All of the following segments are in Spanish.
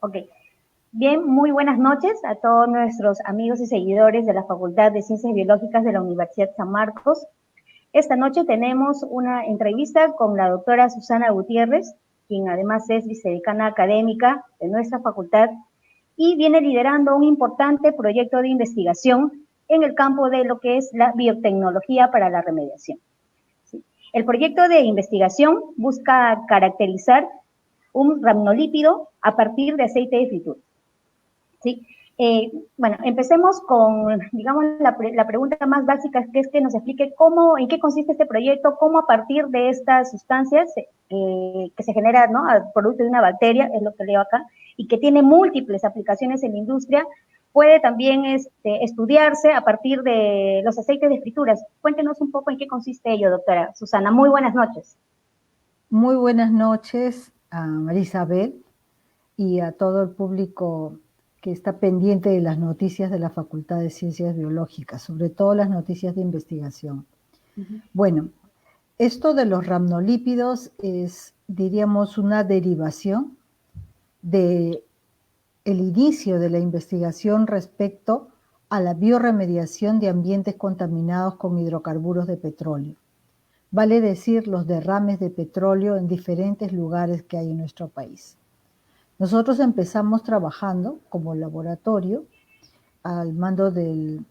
Ok. Bien, muy buenas noches a todos nuestros amigos y seguidores de la Facultad de Ciencias Biológicas de la Universidad San Marcos. Esta noche tenemos una entrevista con la doctora Susana Gutiérrez, quien además es vicedecana académica de nuestra facultad y viene liderando un importante proyecto de investigación en el campo de lo que es la biotecnología para la remediación. ¿Sí? El proyecto de investigación busca caracterizar un ramnolípido a partir de aceite de fritura. ¿Sí? Bueno, empecemos con, digamos, la pregunta más básica, que es que nos explique cómo, en qué consiste este proyecto, cómo a partir de estas sustancias que se generan, ¿no?, al producto de una bacteria, es lo que leo acá, y que tiene múltiples aplicaciones en la industria, puede también estudiarse a partir de los aceites de frituras. Cuéntenos un poco en qué consiste ello, doctora Susana. Muy buenas noches. Muy buenas noches a Marisabel y a todo el público que está pendiente de las noticias de la Facultad de Ciencias Biológicas, sobre todo las noticias de investigación. Bueno, esto de los ramnolípidos es, diríamos, una derivación de el inicio de la investigación respecto a la bioremediación de ambientes contaminados con hidrocarburos de petróleo. Vale decir, los derrames de petróleo en diferentes lugares que hay en nuestro país. Nosotros empezamos trabajando como laboratorio al mando del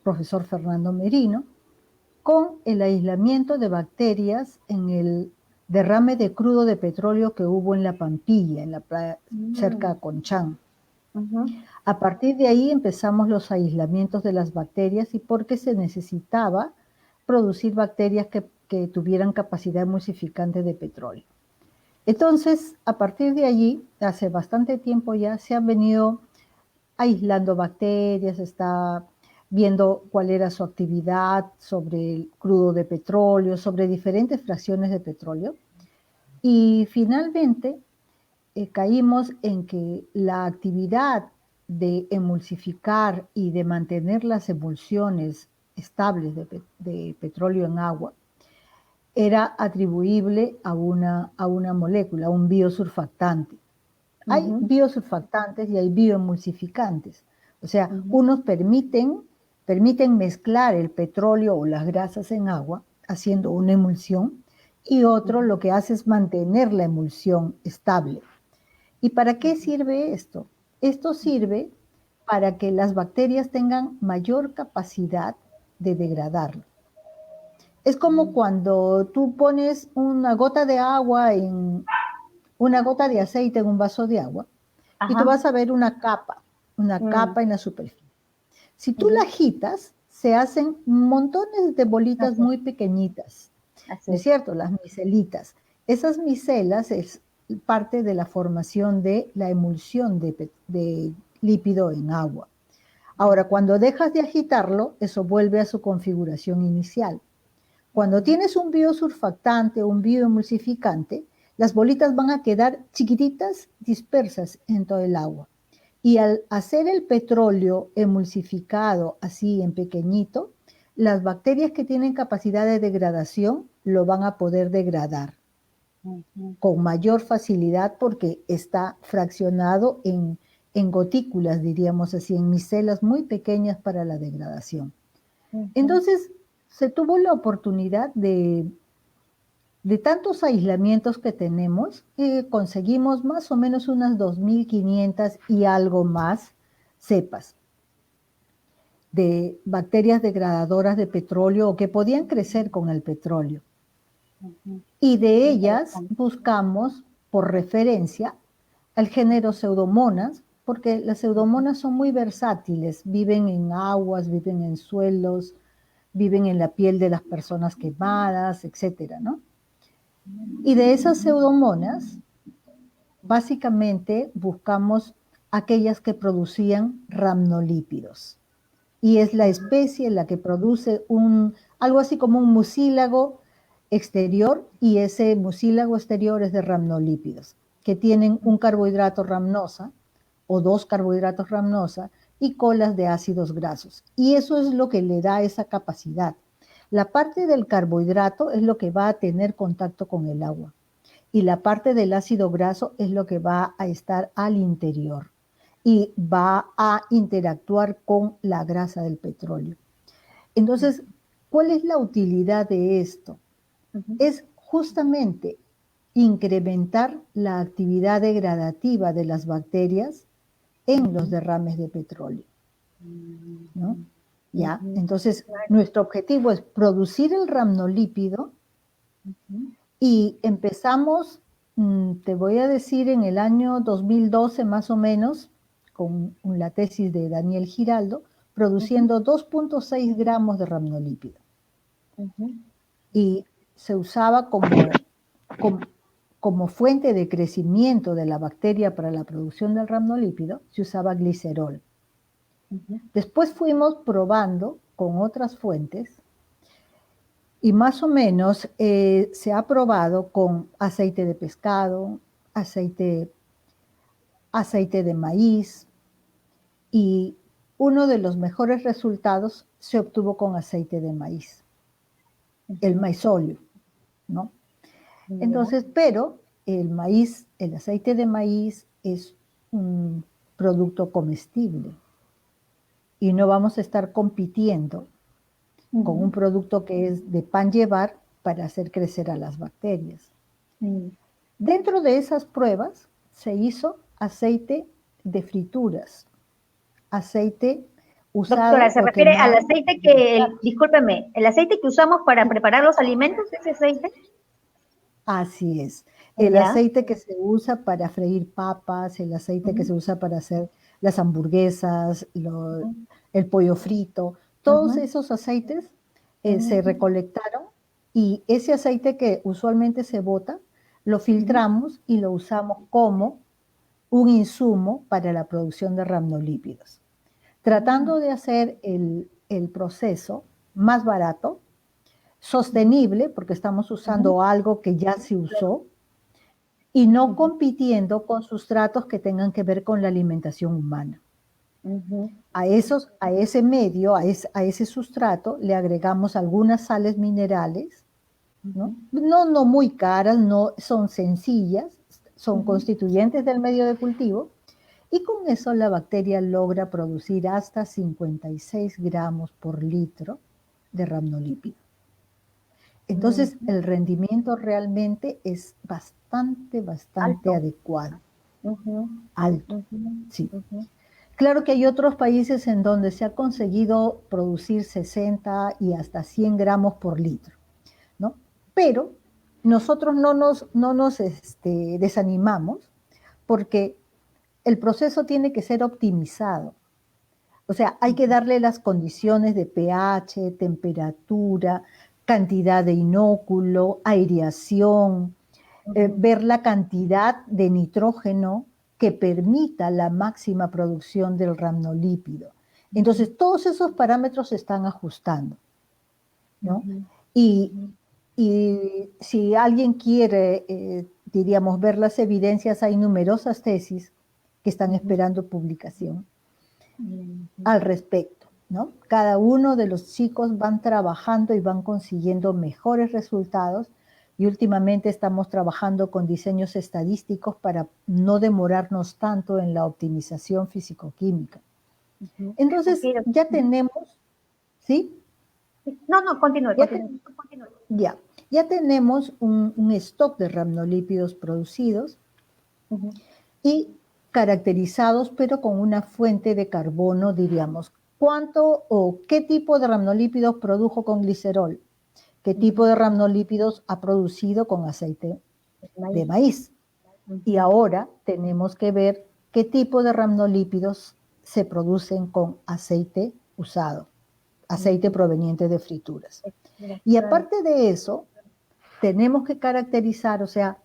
profesor Fernando Merino con el aislamiento de bacterias en el derrame de crudo de petróleo que hubo en La Pampilla, en la playa, cerca de Conchán. A partir de ahí empezamos los aislamientos de las bacterias y porque se necesitaba producir bacterias que tuvieran capacidad emulsificante de petróleo. Entonces, a partir de allí, hace bastante tiempo ya se han venido aislando bacterias, está viendo cuál era su actividad sobre el crudo de petróleo, sobre diferentes fracciones de petróleo. Y finalmente caímos en que la actividad de emulsificar y de mantener las emulsiones estables de petróleo en agua era atribuible a una molécula, a un biosurfactante. Hay biosurfactantes y hay bioemulsificantes. O sea, unos permiten mezclar el petróleo o las grasas en agua, haciendo una emulsión, y otro lo que hace es mantener la emulsión estable. ¿Y para qué sirve esto? Esto sirve para que las bacterias tengan mayor capacidad de degradarlo. Es como cuando tú pones una gota de agua una gota de aceite en un vaso de agua y tú vas a ver una capa en la superficie. Si tú la agitas, se hacen montones de bolitas muy pequeñitas, ¿no es cierto? Las micelitas. Esas micelas es parte de la formación de la emulsión de lípido en agua. Ahora, cuando dejas de agitarlo, eso vuelve a su configuración inicial. Cuando tienes un biosurfactante o un bioemulsificante, las bolitas van a quedar chiquititas, dispersas en todo el agua. Y al hacer el petróleo emulsificado así en pequeñito, las bacterias que tienen capacidad de degradación lo van a poder degradar con mayor facilidad porque está fraccionado en gotículas, diríamos así, en micelas muy pequeñas para la degradación. Entonces, se tuvo la oportunidad de tantos aislamientos que tenemos, conseguimos más o menos unas 2.500 y algo más cepas de bacterias degradadoras de petróleo o que podían crecer con el petróleo. Y de ellas buscamos, por referencia, al género Pseudomonas, porque las Pseudomonas son muy versátiles, viven en aguas, viven en suelos, viven en la piel de las personas quemadas, etcétera, ¿no? Y de esas Pseudomonas, básicamente buscamos aquellas que producían ramnolípidos. Y es la especie la que produce algo así como un mucílago exterior, y ese mucílago exterior es de ramnolípidos, que tienen un carbohidrato ramnosa o dos carbohidratos ramnosa y colas de ácidos grasos. Y eso es lo que le da esa capacidad. La parte del carbohidrato es lo que va a tener contacto con el agua. y la parte del ácido graso es lo que va a estar al interior y va a interactuar con la grasa del petróleo. Entonces, ¿cuál es la utilidad de esto? Es justamente incrementar la actividad degradativa de las bacterias en los derrames de petróleo, ¿no? ¿Ya? Entonces, nuestro objetivo es producir el rhamnolípido y empezamos, te voy a decir, en el año 2012 más o menos, con la tesis de Daniel Giraldo, produciendo 2.6 gramos de rhamnolípido. Y se usaba como fuente de crecimiento de la bacteria para la producción del rhamnolípido, se usaba glicerol. Después fuimos probando con otras fuentes y más o menos se ha probado con aceite de pescado, aceite de maíz, y uno de los mejores resultados se obtuvo con aceite de maíz, el maizolio, ¿no? Entonces, pero el maíz, el aceite de maíz es un producto comestible y no vamos a estar compitiendo con un producto que es de pan llevar para hacer crecer a las bacterias. Dentro de esas pruebas se hizo aceite de frituras, aceite usado. Doctora, ¿se refiere al aceite discúlpeme, el aceite que usamos para preparar los alimentos, ese aceite? Así es. El aceite que se usa para freír papas, el aceite que se usa para hacer las hamburguesas, el pollo frito, todos esos aceites se recolectaron y ese aceite que usualmente se bota, lo filtramos y lo usamos como un insumo para la producción de rhamnolípidos, tratando de hacer el proceso más barato, sostenible, porque estamos usando algo que ya se usó, y no compitiendo con sustratos que tengan que ver con la alimentación humana. A ese medio, a ese sustrato, le agregamos algunas sales minerales, ¿no? No muy caras, no, son sencillas, son constituyentes del medio de cultivo, y con eso la bacteria logra producir hasta 56 gramos por litro de rhamnolípido. Entonces, el rendimiento realmente es bastante alto. Adecuado. Alto, sí. Claro que hay otros países en donde se ha conseguido producir 60 y hasta 100 gramos por litro, ¿no? Pero nosotros no nos desanimamos porque el proceso tiene que ser optimizado. O sea, hay que darle las condiciones de pH, temperatura, cantidad de inóculo, aireación, ver la cantidad de nitrógeno que permita la máxima producción del rhamnolípido. Entonces, todos esos parámetros se están ajustando, ¿no? Y si alguien quiere, diríamos, ver las evidencias, hay numerosas tesis que están esperando publicación al respecto, ¿no? Cada uno de los chicos van trabajando y van consiguiendo mejores resultados, y últimamente estamos trabajando con diseños estadísticos para no demorarnos tanto en la optimización físico-química. Entonces, ya tenemos, ¿sí? No, continúe. Ya tenemos un stock de rhamnolípidos producidos y caracterizados, pero con una fuente de carbono, diríamos. ¿Cuánto o qué tipo de rhamnolípidos produjo con glicerol? ¿Qué tipo de rhamnolípidos ha producido con aceite de maíz? Y ahora tenemos que ver qué tipo de rhamnolípidos se producen con aceite usado, aceite proveniente de frituras. Y aparte de eso, tenemos que caracterizar, o sea,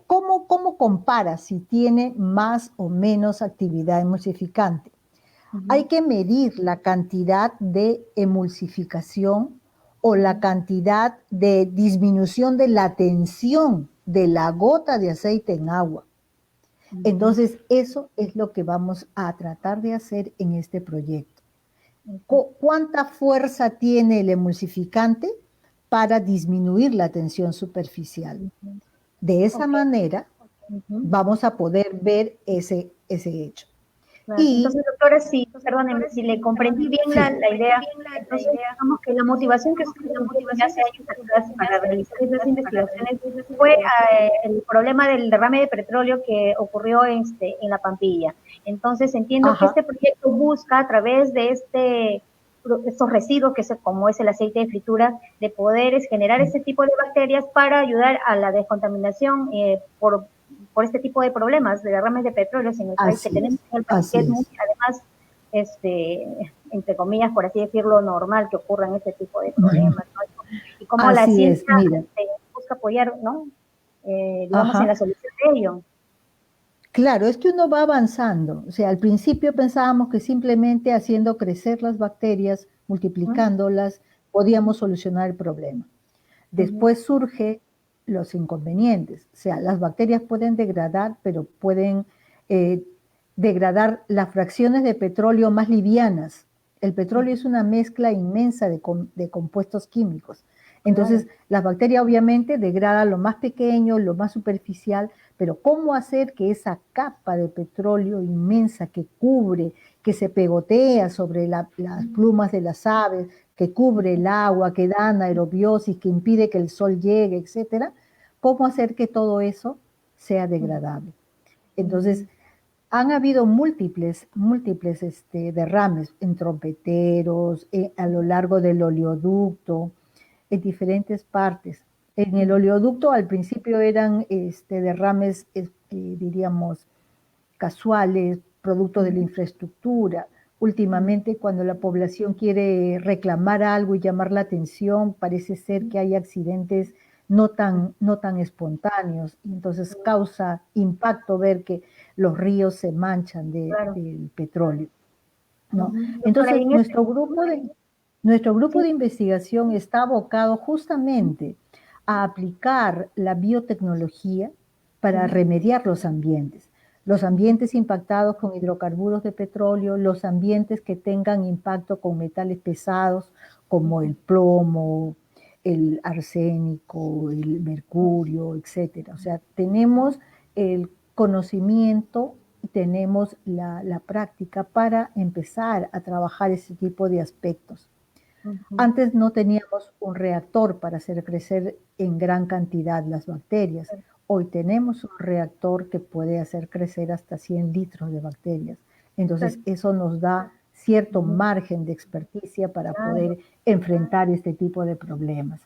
¿cómo compara si tiene más o menos actividad emulsificante? Hay que medir la cantidad de emulsificación o la cantidad de disminución de la tensión de la gota de aceite en agua. Entonces, eso es lo que vamos a tratar de hacer en este proyecto. ¿Cuánta fuerza tiene el emulsificante para disminuir la tensión superficial. De esa Ok. manera Ujú. vamos a poder ver ese hecho. Claro. Y Entonces, doctora, sí, perdóneme, si le comprendí bien sí, la idea, entonces digamos que la motivación que ustedes tuvieron ya hace años atrás para realizar esas investigaciones fue el problema del derrame de petróleo que ocurrió en la Pampilla. Entonces, entiendo que ajá, este proyecto busca a través de estos residuos, como es el aceite de fritura, de poder generar este tipo de bacterias para ayudar a la descontaminación por este tipo de problemas de derrames de petróleo en el país que así tenemos es, en el país, que así es muy, es, además, entre comillas, por así decirlo, normal que ocurran este tipo de problemas, ¿no? Y cómo la así es, ciencia mira, busca apoyar, ¿no? Digamos, en ajá. la solución de ello. Claro, es que uno va avanzando. O sea, al principio pensábamos que simplemente haciendo crecer las bacterias, Ujú, multiplicándolas, podíamos solucionar el problema. ujú, Después surgen los inconvenientes. O sea, las bacterias pueden degradar, pero pueden eh, degradar las fracciones de petróleo más livianas. El petróleo es una mezcla inmensa de compuestos químicos. claro. Entonces, las bacterias obviamente degradan lo más pequeño, lo más superficial, pero ¿cómo hacer que esa capa de petróleo inmensa que cubre, que se pegotea sobre las plumas de las aves, que cubre el agua, que da anaerobiosis, que impide que el sol llegue, etcétera, cómo hacer que todo eso sea degradable? Entonces, Ujú, han habido múltiples derrames en trompeteros, a lo largo del oleoducto, en diferentes partes. En el ujú, oleoducto al principio eran derrames, diríamos, casuales, producto de la ujú, infraestructura. ujú, Últimamente, cuando la población quiere reclamar algo y llamar la atención, parece ser que hay accidentes no tan espontáneos, y entonces causa impacto ver que los ríos se manchan claro. del petróleo, ¿no? Ujú. Doctora, y Entonces, en este, nuestro grupo sí, de investigación está abocado justamente a aplicar la biotecnología para ujú, remediar los ujú, ambientes impactados con hidrocarburos de petróleo, los ambientes que tengan impacto con metales pesados como ujú, el plomo, el arsénico, el mercurio, etcétera. O sea, tenemos el conocimiento, tenemos la práctica para empezar a trabajar ese tipo de aspectos. ujú. Antes no teníamos un reactor para hacer crecer en gran cantidad las bacterias. Hoy tenemos un reactor que puede hacer crecer hasta 100 litros de bacterias. Entonces, eso nos da cierto Ujú, margen de experticia para claro. poder enfrentar este tipo de problemas.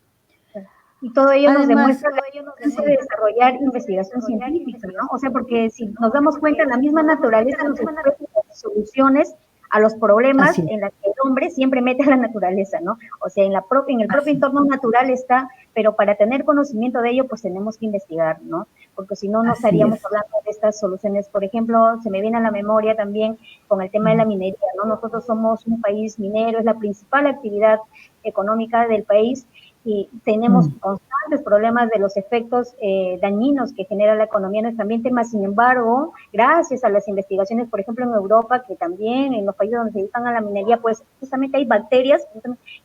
Y todo ello nos Además, demuestra la importancia de desarrollar investigación científica, ¿no? O sea, porque si nos damos cuenta, la misma naturaleza nos ofrece soluciones a los problemas así es, en las que el hombre siempre mete a la naturaleza, ¿no? O sea, en el propio así es, entorno natural está, pero para tener conocimiento de ello, pues tenemos que investigar, ¿no? Porque si no, no así estaríamos es. hablando de estas soluciones. Por ejemplo, se me viene a la memoria también con el tema de la minería, ¿no? Nosotros somos un país minero, es la principal actividad económica del país y tenemos Mm, constantes problemas de los efectos dañinos que genera la economía en nuestro ambiente, más sin embargo, gracias a las investigaciones, por ejemplo, en Europa, que también en los países donde se dedican a la minería, pues justamente hay bacterias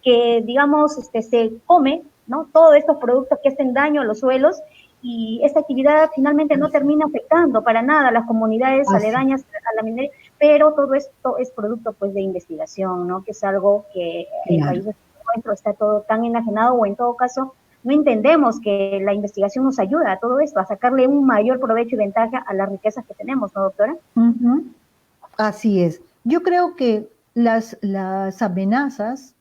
que, digamos, se come, ¿no? Todos estos productos que hacen daño a los suelos y esta actividad finalmente no termina afectando para nada a las comunidades así, aledañas a la minería, pero todo esto es producto pues de investigación, ¿no? Que es algo que en claro. países nuestro está todo tan enajenado o en todo caso no entendemos que la investigación nos ayuda a todo esto, a sacarle un mayor provecho y ventaja a las riquezas que tenemos, ¿no, doctora? Ujú, así es. Yo creo que las amenazas,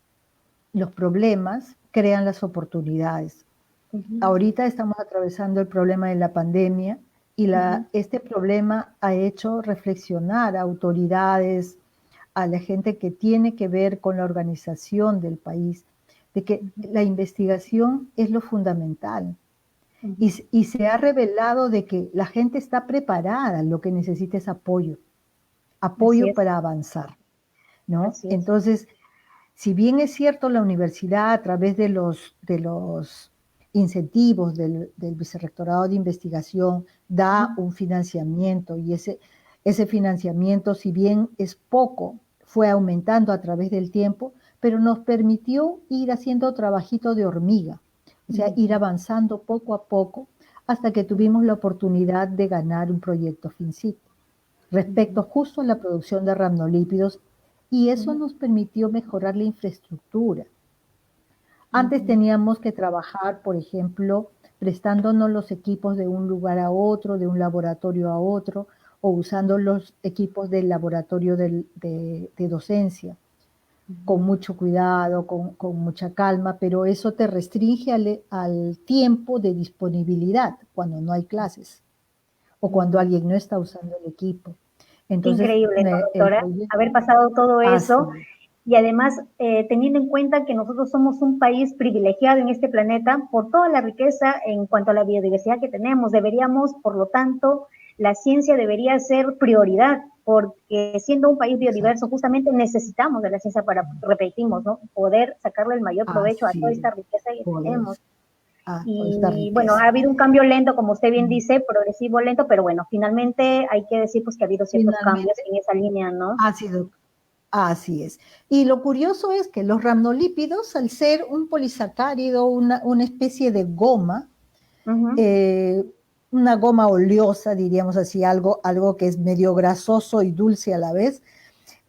los problemas, crean las oportunidades. Uh -huh, Ahorita estamos atravesando el problema de la pandemia y uh -huh, este problema ha hecho reflexionar a autoridades, a la gente que tiene que ver con la organización del país, de que la investigación es lo fundamental. uh -huh. Y se ha revelado de que la gente está preparada, lo que necesita es apoyo, Así apoyo es, para avanzar, ¿no? así es. Entonces, si bien es cierto la universidad a través de los incentivos del Vicerrectorado de Investigación Uh da -huh, un financiamiento y ese financiamiento, si bien es poco, fue aumentando a través del tiempo, pero nos permitió ir haciendo trabajito de hormiga. O sea, ir avanzando poco a poco hasta que tuvimos la oportunidad de ganar un proyecto FinCit respecto justo a la producción de ramnolípidos, y eso nos permitió mejorar la infraestructura. Antes teníamos que trabajar, por ejemplo, prestándonos los equipos de un lugar a otro, de un laboratorio a otro, o usando los equipos del laboratorio de docencia, con mucho cuidado, con mucha calma, pero eso te restringe al tiempo de disponibilidad cuando no hay clases o cuando alguien no está usando el equipo. Qué Entonces, increíble, ¿no, el doctora? proyecto... Haber pasado todo eso Así, y además teniendo en cuenta que nosotros somos un país privilegiado en este planeta por toda la riqueza en cuanto a la biodiversidad que tenemos. Deberíamos, por lo tanto, la ciencia debería ser prioridad, porque siendo un país biodiverso, justamente necesitamos de la ciencia para, repetimos, ¿no? Poder sacarle el mayor provecho a toda así, esta riqueza que tenemos. pues, a toda esta Y bueno, ha riqueza. habido un cambio lento, como usted bien dice, progresivo, lento, pero bueno, finalmente hay que decir pues que ha habido ciertos cambios Finalmente, en esa línea, ¿no? ha sido así es. Y lo curioso es que los ramnolípidos, al ser un polisacárido, una especie de goma, Ujú, eh, una goma oleosa, diríamos así, algo que es medio grasoso y dulce a la vez,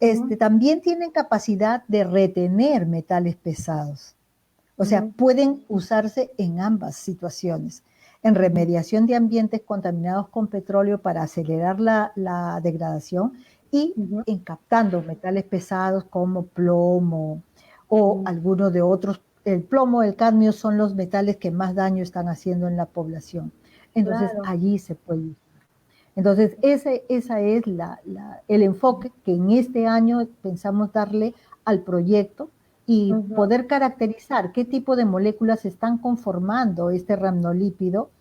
ujú, también tienen capacidad de retener metales pesados. O sea, ujú, pueden usarse en ambas situaciones. En ujú, remediación de ambientes contaminados con petróleo para acelerar la degradación, y ujú, en captando metales pesados como plomo o ujú. algunos de otros. El plomo, el cadmio son los metales que más daño están haciendo en la población. Entonces, Claro. allí se puede usar. Entonces, esa es el enfoque que en este año pensamos darle al proyecto, y Ujú, poder caracterizar qué tipo de moléculas están conformando este ramnolípido,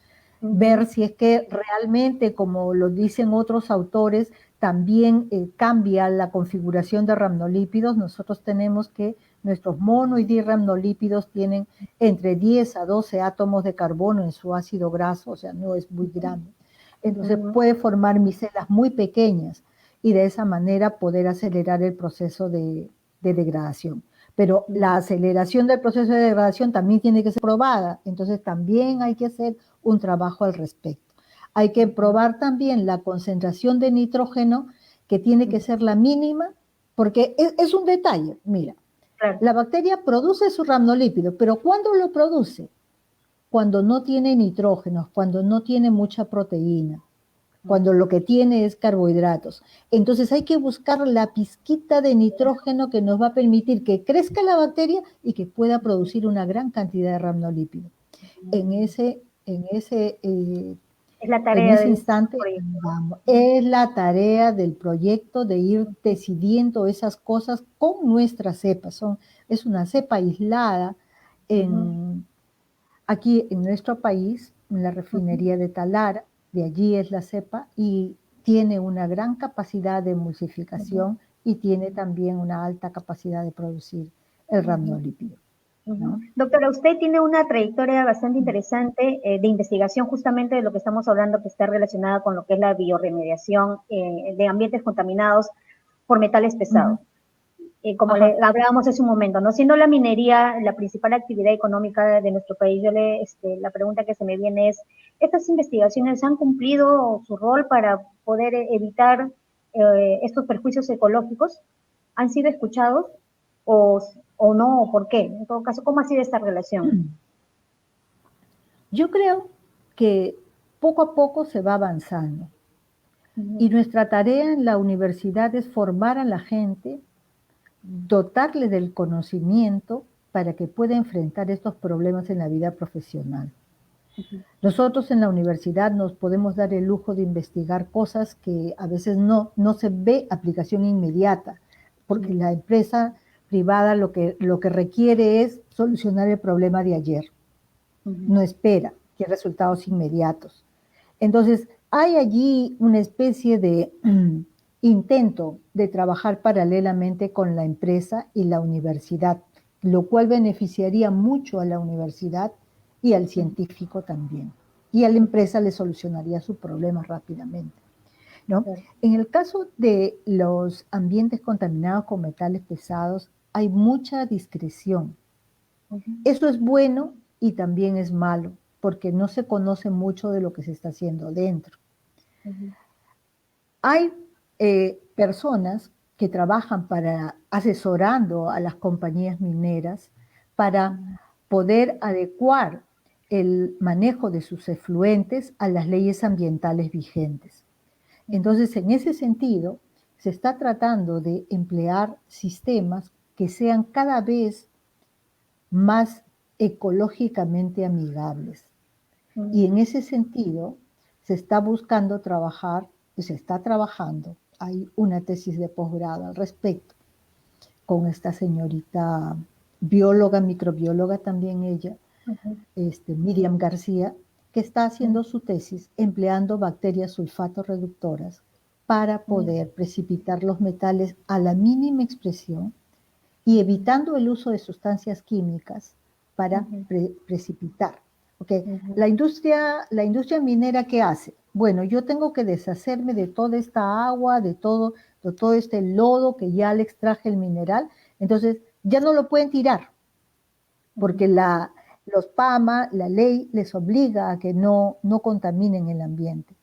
ujú, ver si es que realmente, como lo dicen otros autores, también cambia la configuración de ramnolípidos. Nosotros tenemos que nuestros mono y dirramnolípidos tienen entre 10 a 12 átomos de carbono en su ácido graso, o sea, no es muy grande. Entonces ujú, puede formar micelas muy pequeñas y de esa manera poder acelerar el proceso de degradación. Pero ujú, la aceleración del proceso de degradación también tiene que ser probada, entonces también hay que hacer un trabajo al respecto. Hay que ujú, probar también la concentración de nitrógeno, que tiene que ujú. ser la mínima, porque es un detalle. Mira, Claro. la bacteria produce su ramnolípido, pero ¿cuándo lo produce? Cuando no tiene nitrógeno, cuando no tiene mucha proteína, cuando lo que tiene es carbohidratos. Entonces hay que buscar la pizquita de nitrógeno que nos va a permitir que crezca la bacteria y que pueda producir una gran cantidad de ramnolípidos. En ese, en ese, eh, Es la en tarea ese del instante, proyecto, ¿no? vamos, es la tarea del proyecto de ir decidiendo esas cosas con nuestra cepa. Es una cepa aislada Ujú, en, aquí en nuestro país, en la ujú, refinería de Talara. De allí es la cepa, y tiene una gran capacidad de ujú, emulsificación y tiene también una alta capacidad de producir el ujú. ramnolípido, Ujú. ¿no? Doctora, usted tiene una trayectoria bastante interesante de investigación justamente de lo que estamos hablando, que está relacionada con lo que es la bioremediación de ambientes contaminados por metales pesados. Ujú. Como le Ajá. hablábamos hace un momento, no siendo la minería la principal actividad económica de nuestro país, la pregunta que se me viene es, ¿estas investigaciones han cumplido su rol para poder evitar estos perjuicios ecológicos? ¿Han sido escuchados o, o no? ¿O por qué? En todo caso, ¿cómo ha sido esta relación? Yo creo que poco a poco se va avanzando, Ujú, y nuestra tarea en la universidad es formar a la gente, dotarle del conocimiento para que pueda enfrentar estos problemas en la vida profesional. ujú, Nosotros en la universidad nos podemos dar el lujo de investigar cosas que a veces no se ve aplicación inmediata, porque ujú, la empresa privada lo que requiere es solucionar el problema de ayer, ujú, no espera que resultados inmediatos. Entonces, hay allí una especie de intento de trabajar paralelamente con la empresa y la universidad, lo cual beneficiaría mucho a la universidad y al científico también. Y a la ujú, empresa le solucionaría su problema rápidamente, ¿no? claro, En el caso de los ambientes contaminados con metales pesados, hay mucha discreción. ujú, Eso es bueno y también es malo, porque no se conoce mucho de lo que se está haciendo dentro. Hay personas que trabajan asesorando a las compañías mineras para poder adecuar el manejo de sus efluentes a las leyes ambientales vigentes. Entonces, en ese sentido, se está tratando de emplear sistemas que sean cada vez más ecológicamente amigables. Y en ese sentido, se está buscando trabajar, y se está trabajando, hay una tesis de posgrado al respecto, con esta señorita bióloga, microbióloga también ella, Miriam García, que está haciendo su tesis empleando bacterias sulfato reductoras para poder precipitar los metales a la mínima expresión y evitando el uso de sustancias químicas para precipitar. Okay. La industria minera, ¿qué hace? Bueno, yo tengo que deshacerme de toda esta agua, de todo este lodo que ya le extraje el mineral, entonces ya no lo pueden tirar, porque los PAMA, la ley, les obliga a que no contaminen el ambiente.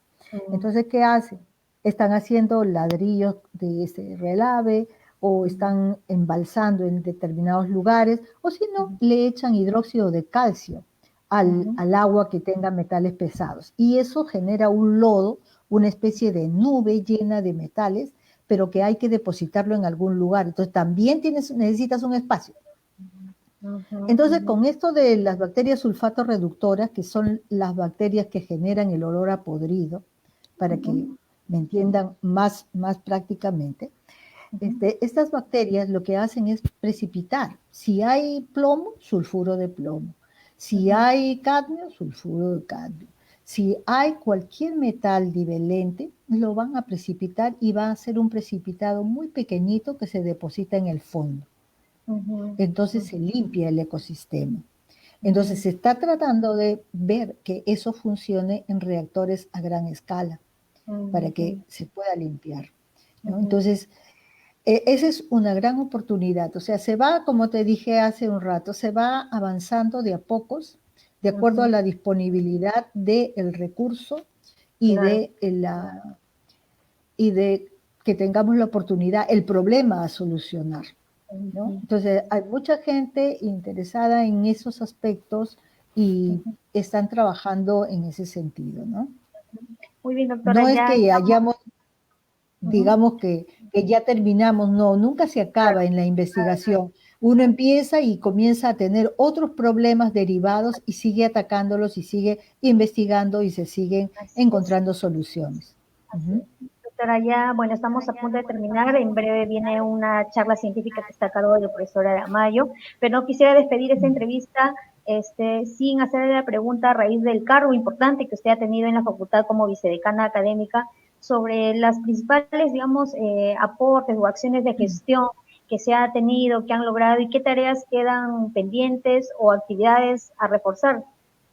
Entonces, ¿qué hacen? Están haciendo ladrillos de ese relave, o están embalsando en determinados lugares, o si no, le echan hidróxido de calcio al agua que tenga metales pesados. Y eso genera un lodo, una especie de nube llena de metales, pero que hay que depositarlo en algún lugar. Entonces también necesitas un espacio. Entonces, con esto de las bacterias sulfato reductoras, que son las bacterias que generan el olor a podrido, para que me entiendan más prácticamente, estas bacterias lo que hacen es precipitar. Si hay plomo, sulfuro de plomo. Si hay cadmio, sulfuro de cadmio. Si hay cualquier metal divalente, lo van a precipitar y va a ser un precipitado muy pequeñito que se deposita en el fondo. Entonces se limpia el ecosistema. Entonces se está tratando de ver que eso funcione en reactores a gran escala para que se pueda limpiar, ¿no? Entonces, esa es una gran oportunidad. O sea, se va, como te dije hace un rato, se va avanzando de a pocos, de acuerdo a la disponibilidad del recurso y de que tengamos la oportunidad, el problema a solucionar, ¿no? Entonces, hay mucha gente interesada en esos aspectos y están trabajando en ese sentido, ¿no? Muy bien, doctora. No es que hayamos, digamos que ya terminamos, no, nunca se acaba en la investigación. Uno empieza y comienza a tener otros problemas derivados y sigue atacándolos y sigue investigando y se siguen encontrando soluciones. Doctora, ya, bueno, estamos a punto de terminar. En breve viene una charla científica que está a cargo de la profesora Amayo, pero no quisiera despedir esta entrevista sin hacerle la pregunta a raíz del cargo importante que usted ha tenido en la facultad como vicedecana académica sobre las principales, digamos, aportes o acciones de gestión que se ha tenido, que han logrado y qué tareas quedan pendientes o actividades a reforzar,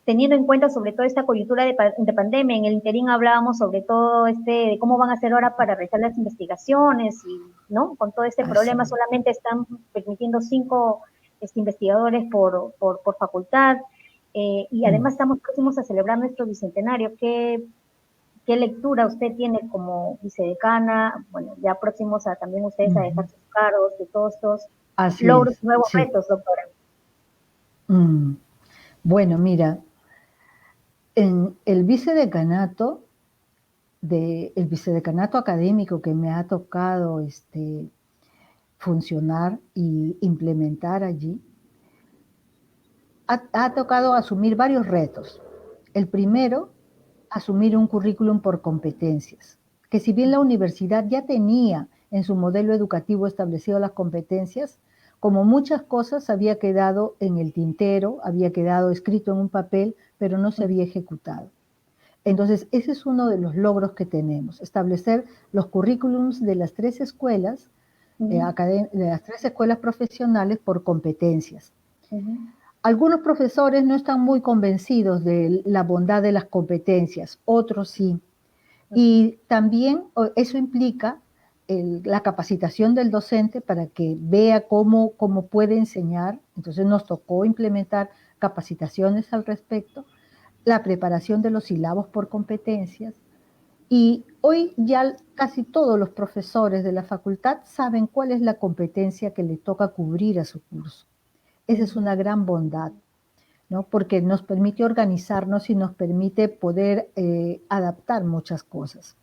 teniendo en cuenta sobre todo esta coyuntura de pandemia. En el interín hablábamos sobre todo de cómo van a hacer ahora para realizar las investigaciones y, ¿no? Con todo este problema solamente están permitiendo 5 investigadores por facultad, y además estamos próximos a celebrar nuestro bicentenario. ¿Qué lectura usted tiene como vicedecana? Bueno, ya próximos a también ustedes a dejar sus cargos, de todos estos logros, nuevos retos, doctora. Bueno, mira, en el vicedecanato académico que me ha tocado funcionar y implementar allí, ha tocado asumir varios retos. El primero, asumir un currículum por competencias, que si bien la universidad ya tenía en su modelo educativo establecido las competencias, como muchas cosas había quedado en el tintero, había quedado escrito en un papel, pero no se había ejecutado. Entonces, ese es uno de los logros que tenemos, establecer los currículums de las 3 escuelas, de las 3 escuelas profesionales por competencias. Algunos profesores no están muy convencidos de la bondad de las competencias, otros sí. Y también eso implica la capacitación del docente para que vea cómo puede enseñar. Entonces nos tocó implementar capacitaciones al respecto, la preparación de los sílabos por competencias, y hoy ya casi todos los profesores de la facultad saben cuál es la competencia que le toca cubrir a su curso. Esa es una gran bondad, ¿no? Porque nos permite organizarnos y nos permite poder adaptar muchas cosas.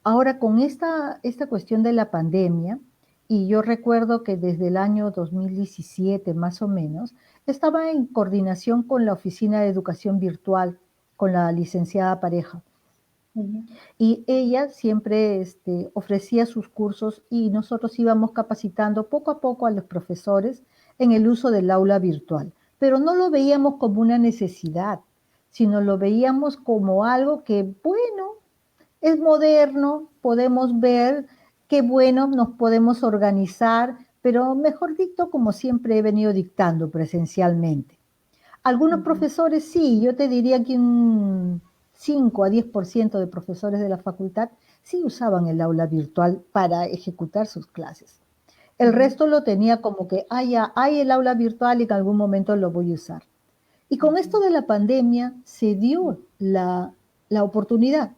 Ahora, con esta cuestión de la pandemia, y yo recuerdo que desde el año 2017 más o menos, estaba en coordinación con la Oficina de Educación Virtual, con la licenciada Pareja. Y ella siempre ofrecía sus cursos y nosotros íbamos capacitando poco a poco a los profesores en el uso del aula virtual. Pero no lo veíamos como una necesidad, sino lo veíamos como algo que, bueno, es moderno, podemos ver qué bueno nos podemos organizar, pero mejor dicto como siempre he venido dictando presencialmente. Algunos profesores sí, yo te diría que un 5 a 10% de profesores de la facultad sí usaban el aula virtual para ejecutar sus clases. El resto lo tenía como que, ya, hay el aula virtual y en algún momento lo voy a usar. Y con esto de la pandemia se dio la oportunidad,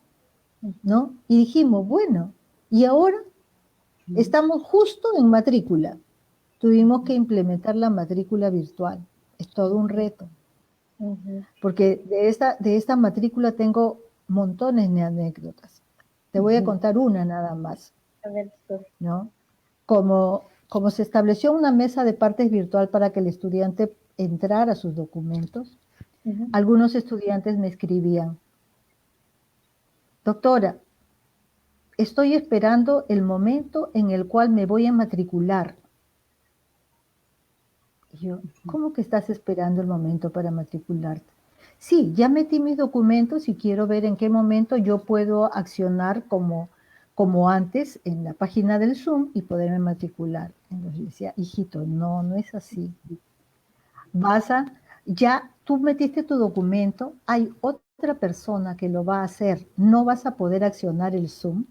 ¿no? Y dijimos, bueno, y ahora estamos justo en matrícula. Tuvimos que implementar la matrícula virtual. Es todo un reto. Porque de esta matrícula tengo montones de anécdotas. Te voy a contar una nada más. A ver, ¿no? Como se estableció una mesa de partes virtual para que el estudiante entrara a sus documentos, algunos estudiantes me escribían, doctora, estoy esperando el momento en el cual me voy a matricular. Y yo, ¿cómo que estás esperando el momento para matricularte? Sí, ya metí mis documentos y quiero ver en qué momento yo puedo accionar como antes en la página del Zoom y poderme matricular. Entonces decía, hijito, no es así. Ya tú metiste tu documento, hay otra persona que lo va a hacer, no vas a poder accionar el Zoom,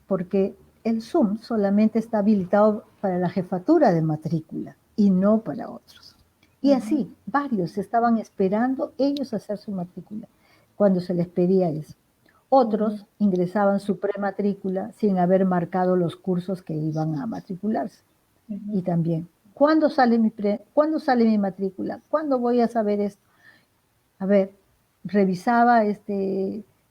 porque el Zoom solamente está habilitado para la jefatura de matrícula y no para otros. Y así, varios estaban esperando ellos hacer su matrícula cuando se les pedía eso. Otros ingresaban su prematrícula sin haber marcado los cursos que iban a matricularse. Y también, ¿cuándo sale mi matrícula? ¿Cuándo voy a saber esto? A ver, revisaba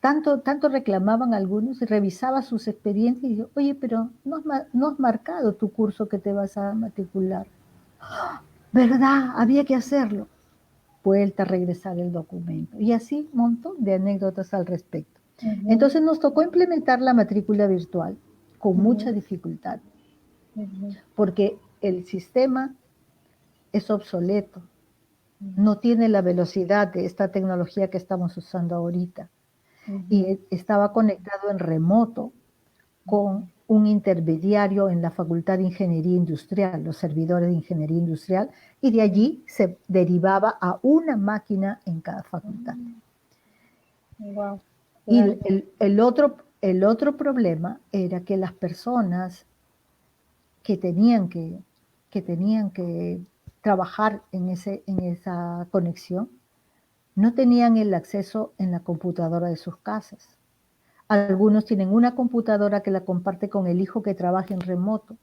tanto reclamaban algunos, y revisaba sus expedientes y digo, oye, pero no has marcado tu curso que te vas a matricular. ¿Verdad? Había que hacerlo. Vuelta a regresar el documento. Y así un montón de anécdotas al respecto. Entonces nos tocó implementar la matrícula virtual con mucha dificultad, porque el sistema es obsoleto, no tiene la velocidad de esta tecnología que estamos usando ahorita. Y estaba conectado en remoto con un intermediario en la Facultad de Ingeniería Industrial, los servidores de Ingeniería Industrial, y de allí se derivaba a una máquina en cada facultad. Wow. Y el otro problema era que las personas que tenían que trabajar en esa conexión no tenían el acceso en la computadora de sus casas. Algunos tienen una computadora que la comparte con el hijo que trabaja en remoto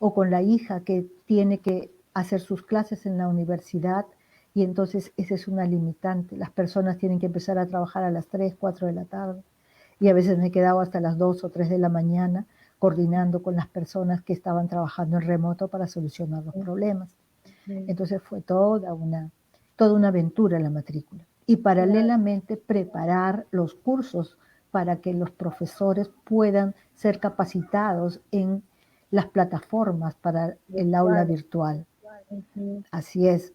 o con la hija que tiene que hacer sus clases en la universidad, y entonces esa es una limitante. Las personas tienen que empezar a trabajar a las 3, 4 de la tarde y a veces me he quedado hasta las 2 o 3 de la mañana coordinando con las personas que estaban trabajando en remoto para solucionar los problemas. Entonces fue toda una aventura la matrícula. Y paralelamente preparar los cursos para que los profesores puedan ser capacitados en las plataformas para el aula virtual. Así es.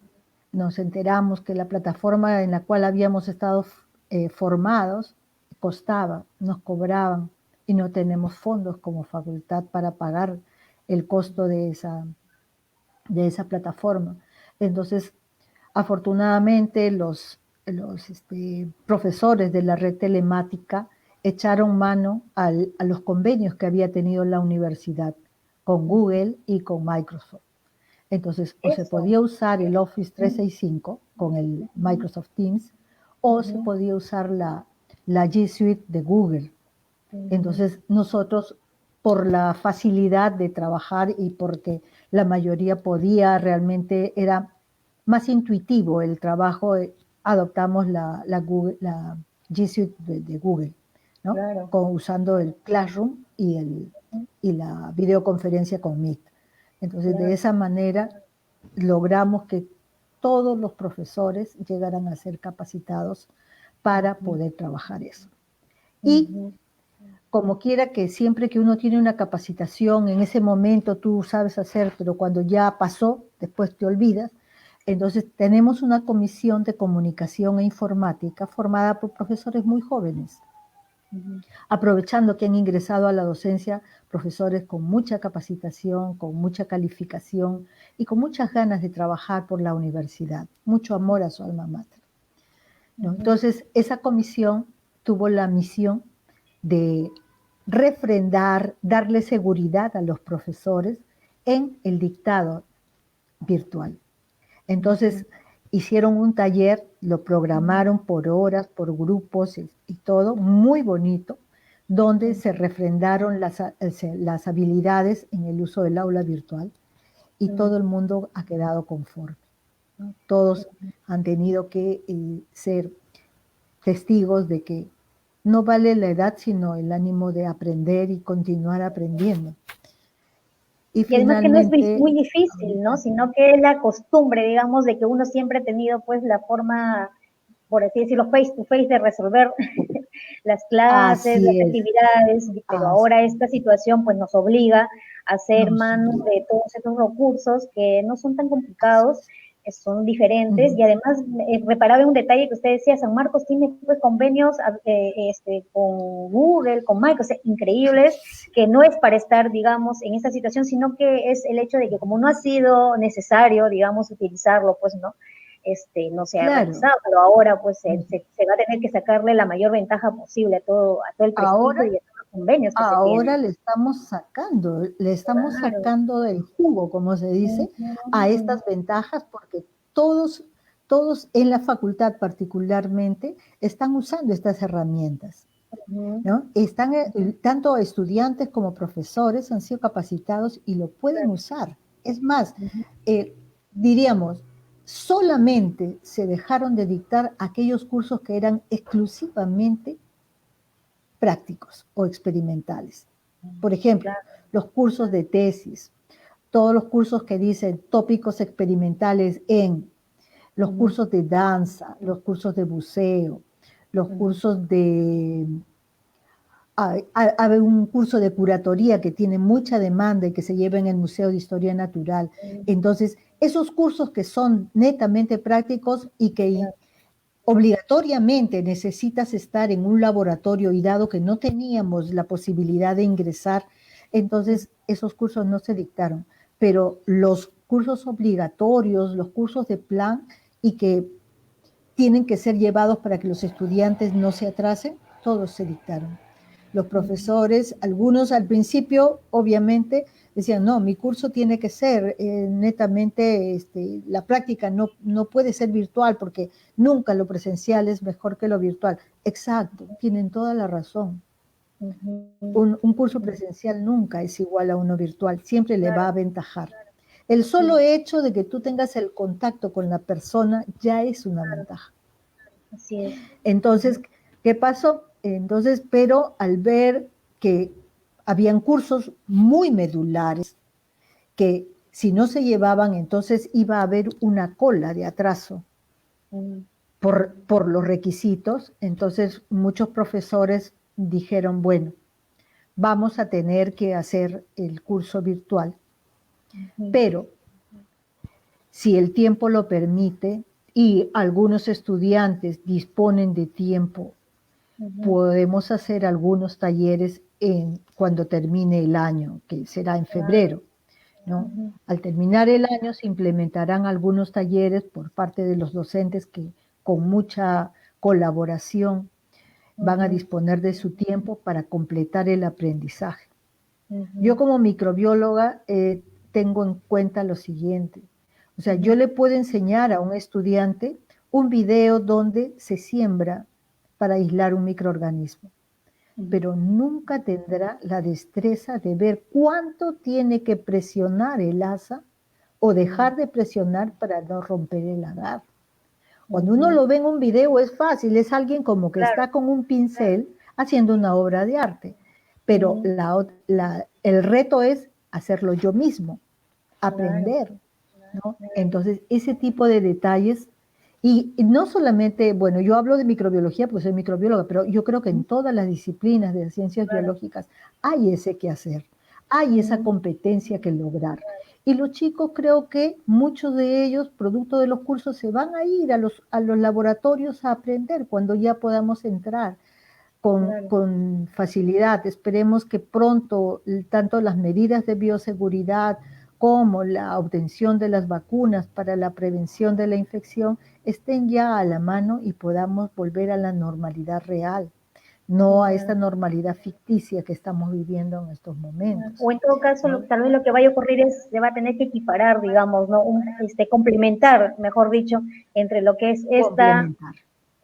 Nos enteramos que la plataforma en la cual habíamos estado formados costaba, nos cobraban, y no tenemos fondos como facultad para pagar el costo de esa plataforma. Entonces, afortunadamente, los profesores de la red telemática echaron mano a los convenios que había tenido la universidad con Google y con Microsoft. Entonces, o se podía usar el Office 365 con el Microsoft Teams, o se podía usar la G Suite de Google. Entonces nosotros, por la facilidad de trabajar y porque la mayoría podía, realmente era más intuitivo el trabajo, adoptamos la G Suite de Google, ¿no? Claro. Usando el Classroom y la videoconferencia con Meet. Entonces, de esa manera logramos que todos los profesores llegaran a ser capacitados para poder trabajar eso. Y como quiera que siempre que uno tiene una capacitación, en ese momento tú sabes hacer, pero cuando ya pasó, después te olvidas. Entonces tenemos una comisión de comunicación e informática formada por profesores muy jóvenes, aprovechando que han ingresado a la docencia profesores con mucha capacitación, con mucha calificación y con muchas ganas de trabajar por la universidad, mucho amor a su alma mater, ¿no? Entonces esa comisión tuvo la misión de refrendar, darle seguridad a los profesores en el dictado virtual. Entonces hicieron un taller, lo programaron por horas, por grupos y todo, muy bonito, donde se refrendaron las habilidades en el uso del aula virtual y todo el mundo ha quedado conforme. Todos han tenido que ser testigos de que no vale la edad, sino el ánimo de aprender y continuar aprendiendo. Y además que no es muy difícil, ¿no? Sino que es la costumbre, digamos, de que uno siempre ha tenido, pues, la forma, por así decirlo, face to face de resolver las clases, las actividades, pero ahora esta situación, pues, nos obliga a hacer mano de todos estos recursos que no son tan complicados, son diferentes, y además reparaba en un detalle que usted decía, San Marcos tiene pues convenios con Google, con Microsoft, increíbles, que no es para estar, digamos, en esta situación, sino que es el hecho de que como no ha sido necesario, digamos, utilizarlo, pues, ¿no? No se ha realizado, pero ahora pues se va a tener que sacarle la mayor ventaja posible a todo el prestigio y a todos los convenios que se tienen. Ahora le estamos sacando del jugo, como se dice, a estas ventajas, porque todos en la facultad particularmente están usando estas herramientas, ¿no? Tanto estudiantes como profesores han sido capacitados y lo pueden usar. Es más, diríamos, solamente se dejaron de dictar aquellos cursos que eran exclusivamente prácticos o experimentales. Por ejemplo, los cursos de tesis, todos los cursos que dicen tópicos experimentales los cursos de danza, los cursos de buceo, los cursos de... Hay un curso de curatoría que tiene mucha demanda y que se lleva en el Museo de Historia Natural. Entonces, esos cursos que son netamente prácticos y que obligatoriamente necesitas estar en un laboratorio, y dado que no teníamos la posibilidad de ingresar, entonces esos cursos no se dictaron. Pero los cursos obligatorios, los cursos de plan y que tienen que ser llevados para que los estudiantes no se atrasen, todos se dictaron. Los profesores, algunos al principio, obviamente, decían, no, mi curso tiene que ser netamente, la práctica no puede ser virtual porque nunca lo presencial es mejor que lo virtual. Exacto, tienen toda la razón. Un curso presencial nunca es igual a uno virtual, siempre le va a aventajar. El solo hecho de que tú tengas el contacto con la persona ya es una ventaja. Así es. Entonces, ¿qué pasó? Entonces, pero al ver que habían cursos muy medulares, que si no se llevaban, entonces iba a haber una cola de atraso por los requisitos, entonces muchos profesores dijeron, bueno, vamos a tener que hacer el curso virtual, pero si el tiempo lo permite y algunos estudiantes disponen de tiempo, podemos hacer algunos talleres cuando termine el año, que será en febrero, ¿no? Al terminar el año se implementarán algunos talleres por parte de los docentes que con mucha colaboración van a disponer de su tiempo para completar el aprendizaje. Yo como microbióloga tengo en cuenta lo siguiente. O sea, yo le puedo enseñar a un estudiante un video donde se siembra para aislar un microorganismo, pero nunca tendrá la destreza de ver cuánto tiene que presionar el asa o dejar de presionar para no romper el agar. Cuando uno lo ve en un video es fácil, es alguien como que Claro. está con un pincel haciendo una obra de arte, pero el reto es hacerlo yo mismo, Claro. aprender, ¿no? Entonces, ese tipo de detalles, y no solamente, bueno, yo hablo de microbiología porque soy microbióloga, pero yo creo que en todas las disciplinas de ciencias Claro. biológicas hay ese que hacer, hay esa competencia que lograr. Y los chicos creo que muchos de ellos, producto de los cursos, se van a ir a los laboratorios a aprender cuando ya podamos entrar con facilidad. Esperemos que pronto tanto las medidas de bioseguridad como la obtención de las vacunas para la prevención de la infección estén ya a la mano y podamos volver a la normalidad real, no a esta normalidad ficticia que estamos viviendo en estos momentos, O en todo caso, ¿no? tal vez lo que vaya a ocurrir es, se va a tener que equiparar, digamos, ¿no? Complementar, mejor dicho, entre lo que es Complementar,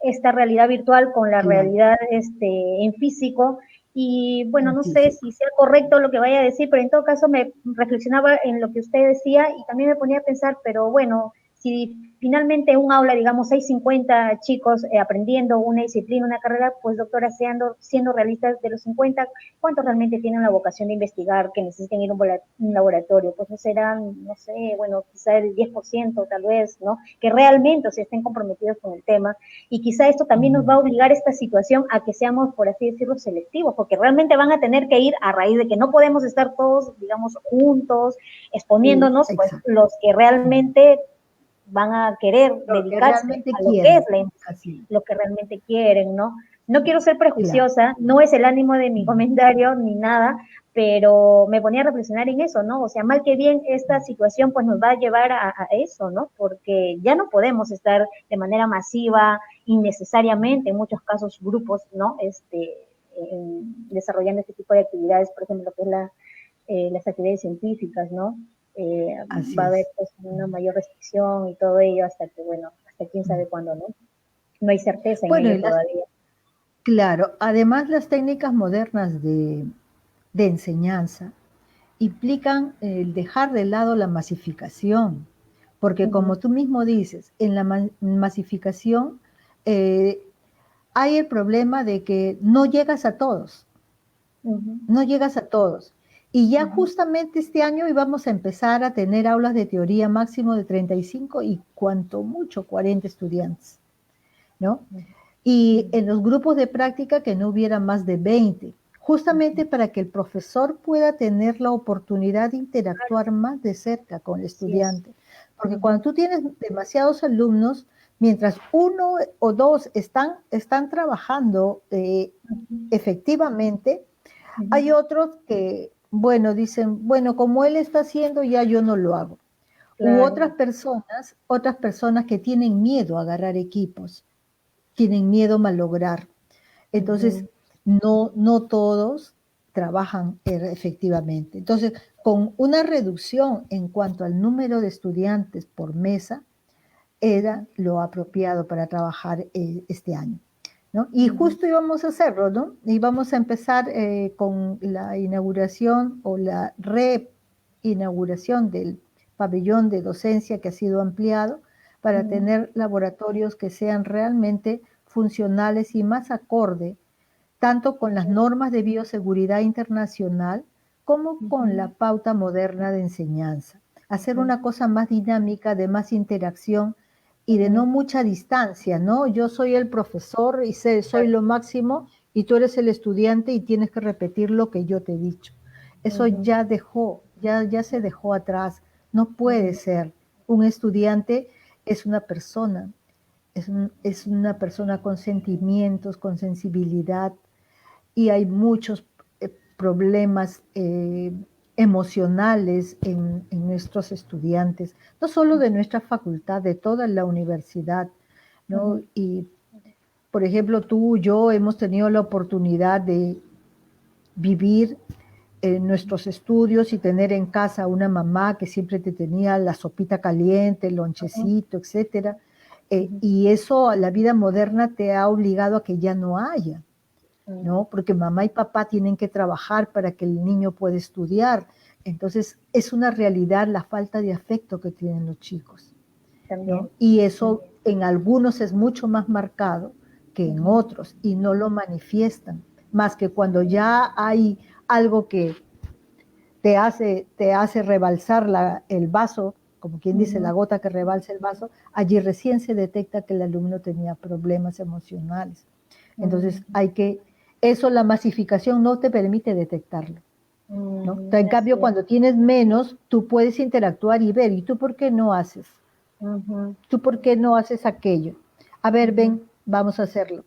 esta realidad virtual con la claro, realidad en físico. Y bueno, en no sé físico. si sea correcto lo que vaya a decir, pero en todo caso me reflexionaba en lo que usted decía y también me ponía a pensar, pero bueno, si finalmente un aula, digamos, hay 50 chicos aprendiendo una disciplina, una carrera, pues doctora, siendo realistas, de los 50, ¿cuántos realmente tienen la vocación de investigar, que necesiten ir a un laboratorio? Pues no serán, no sé, bueno, quizá el 10% tal vez, ¿no? Que realmente se estén comprometidos con el tema. Y quizá esto también nos va a obligar esta situación a que seamos, por así decirlo, selectivos, porque realmente van a tener que ir a raíz de que no podemos estar todos, digamos, juntos, Sí, exponiéndonos, pues exacto. los que realmente van a querer Lo que dedicarse realmente a lo que es quieren, así, lo que realmente quieren, ¿no? No quiero ser claro. prejuiciosa, no es el ánimo de mi comentario ni nada, pero me ponía a reflexionar en eso, ¿no? O sea, mal que bien esta situación pues nos va a llevar a eso, ¿no? Porque ya no podemos estar de manera masiva, innecesariamente, en muchos casos grupos, ¿no? Desarrollando este tipo de actividades, por ejemplo, lo que es las actividades científicas, ¿no? Así Va a haber es. pues una mayor restricción y todo ello hasta que, bueno, hasta quién sabe cuándo, ¿no? No hay certeza en Bueno, ello todavía. claro, además las técnicas modernas de enseñanza implican el dejar de lado la masificación, porque como tú mismo dices, en la masificación eh, hay el problema de que no llegas a todos, no llegas a todos. Y ya justamente este año íbamos a empezar a tener aulas de teoría máximo de 35 y cuanto mucho 40 estudiantes, ¿no? Y en los grupos de práctica que no hubiera más de 20, justamente para que el profesor pueda tener la oportunidad de interactuar más de cerca con el Así es. estudiante. Porque cuando tú tienes demasiados alumnos, mientras uno o dos están trabajando efectivamente, hay otros que, bueno, dicen, bueno, como él está haciendo, ya yo no lo hago. U Claro. otras personas que tienen miedo a agarrar equipos, tienen miedo a malograr. Entonces, no todos trabajan efectivamente. Entonces, con una reducción en cuanto al número de estudiantes por mesa, era lo apropiado para trabajar este año, ¿no? Y justo íbamos a hacerlo, ¿no? Íbamos a empezar con la inauguración o la reinauguración del pabellón de docencia que ha sido ampliado para tener laboratorios que sean realmente funcionales y más acorde tanto con las normas de bioseguridad internacional como con la pauta moderna de enseñanza. Hacer una cosa más dinámica, de más interacción y de no mucha distancia, ¿no? Yo soy el profesor y soy lo máximo y tú eres el estudiante y tienes que repetir lo que yo te he dicho. Eso ya se dejó atrás. No puede ser. Un estudiante es una persona, es una persona con sentimientos, con sensibilidad, y hay muchos problemas emocionales en nuestros estudiantes, no solo de nuestra facultad, de toda la universidad, ¿no? Y, por ejemplo, tú y yo hemos tenido la oportunidad de vivir en nuestros estudios y tener en casa una mamá que siempre te tenía la sopita caliente, el lonchecito, etcétera. Y eso, la vida moderna te ha obligado a que ya no haya, ¿no? Porque mamá y papá tienen que trabajar para que el niño pueda estudiar. Entonces, es una realidad la falta de afecto que tienen los chicos, ¿no? Y eso en algunos es mucho más marcado que en otros, y no lo manifiestan, más que cuando ya hay algo que te hace rebalsar el vaso, como quien dice, la gota que rebalsa el vaso, allí recién se detecta que el alumno tenía problemas emocionales. Entonces eso la masificación no te permite detectarlo, ¿no? Entonces, en cambio, cuando tienes menos, tú puedes interactuar y ver, ¿y tú por qué no haces? ¿Tú por qué no haces aquello? A ver, ven, vamos a hacerlo,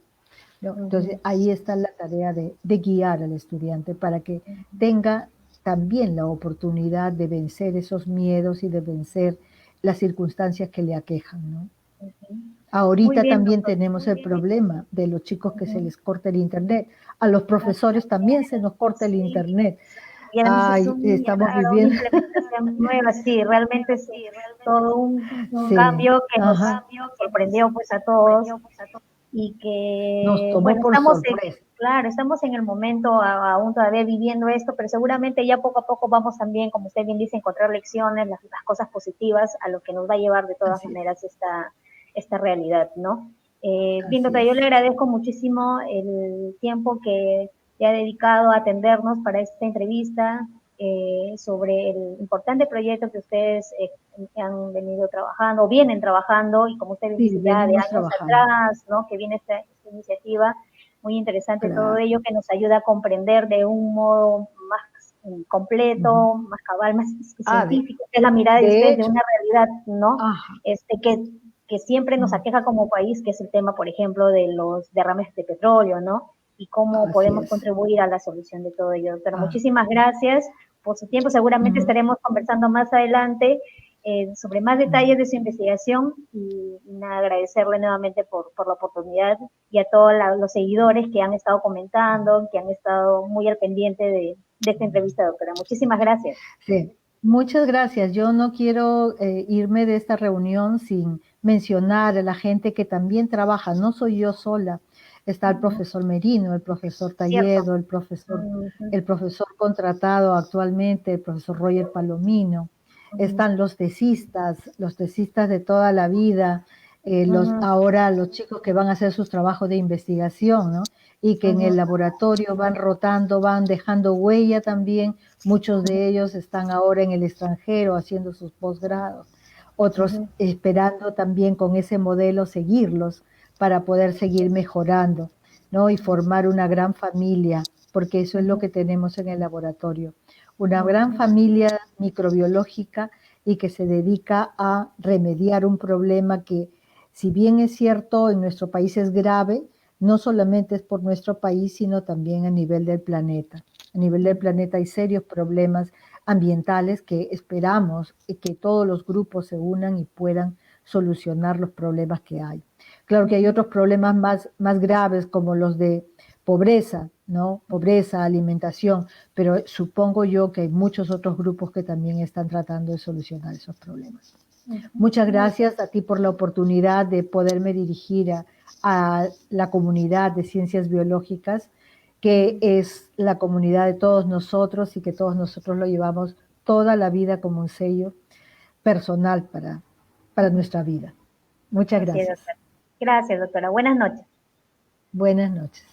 ¿no? Entonces, ahí está la tarea de guiar al estudiante para que tenga también la oportunidad de vencer esos miedos y de vencer las circunstancias que le aquejan, ¿no? Ahorita bien, también doctor. tenemos el problema de los chicos que se les corta el internet. A los profesores también se nos corta el Sí, internet. y además es Ay, estamos una viviendo. implementación nueva, sí, realmente es todo un Sí, cambio que nos ajá. sorprendió pues a todos y Nos que, tomó bueno, por sorpresa. claro, estamos en el momento aún todavía viviendo esto, pero seguramente ya poco a poco vamos también, como usted bien dice, a encontrar lecciones, las cosas positivas a lo que nos va a llevar de todas Así es, maneras esta realidad, ¿no? Bien, así doctora, yo es. le agradezco muchísimo el tiempo que le ha dedicado a atendernos para esta entrevista sobre el importante proyecto que ustedes han venido trabajando, o vienen trabajando, y como usted bien Sí, dice, ya de venimos años trabajando, atrás, ¿no? Que viene esta iniciativa, muy interesante todo claro. ello, que nos ayuda a comprender de un modo más Ujú. completo, más cabal, más Ah, científico, que es la mirada de de ustedes de hecho, una realidad, ¿no? ajá. Que siempre nos Mm, aqueja como país, que es el tema, por ejemplo, de los derrames de petróleo, ¿no? Y cómo así podemos es. contribuir a la solución de todo ello. Pero Ah, muchísimas gracias por su tiempo. Seguramente ujú, estaremos conversando más adelante sobre más ujú. detalles de su investigación y nada, agradecerle nuevamente por la oportunidad y a todos los seguidores que han estado comentando, que han estado muy al pendiente de esta entrevista, doctora. Muchísimas gracias. Sí, muchas gracias. Yo no quiero irme de esta reunión sin mencionar a la gente que también trabaja. No soy yo sola. Está el profesor Merino, el profesor Cierto. Talledo, el profesor contratado actualmente, el profesor Roger Palomino. Están los tesistas de toda la vida, ahora los chicos que van a hacer sus trabajos de investigación, ¿no? Y que en el laboratorio van rotando, van dejando huella también. Muchos de ellos están ahora en el extranjero haciendo sus posgrados, otros esperando también con ese modelo seguirlos para poder seguir mejorando, ¿no? Y formar una gran familia, porque eso es lo que tenemos en el laboratorio, una gran familia microbiológica y que se dedica a remediar un problema que, si bien es cierto, en nuestro país es grave, no solamente es por nuestro país, sino también a nivel del planeta. A nivel del planeta hay serios problemas ambientales que esperamos que todos los grupos se unan y puedan solucionar los problemas que hay. Claro que hay otros problemas más graves como los de pobreza, ¿no? Pobreza, alimentación, pero supongo yo que hay muchos otros grupos que también están tratando de solucionar esos problemas. Muchas Muy gracias a ti por la oportunidad de poderme dirigir a la comunidad de ciencias biológicas, que es la comunidad de todos nosotros y que todos nosotros lo llevamos toda la vida como un sello personal para nuestra vida. Muchas así es, gracias. doctora. Gracias, doctora. Buenas noches. Buenas noches.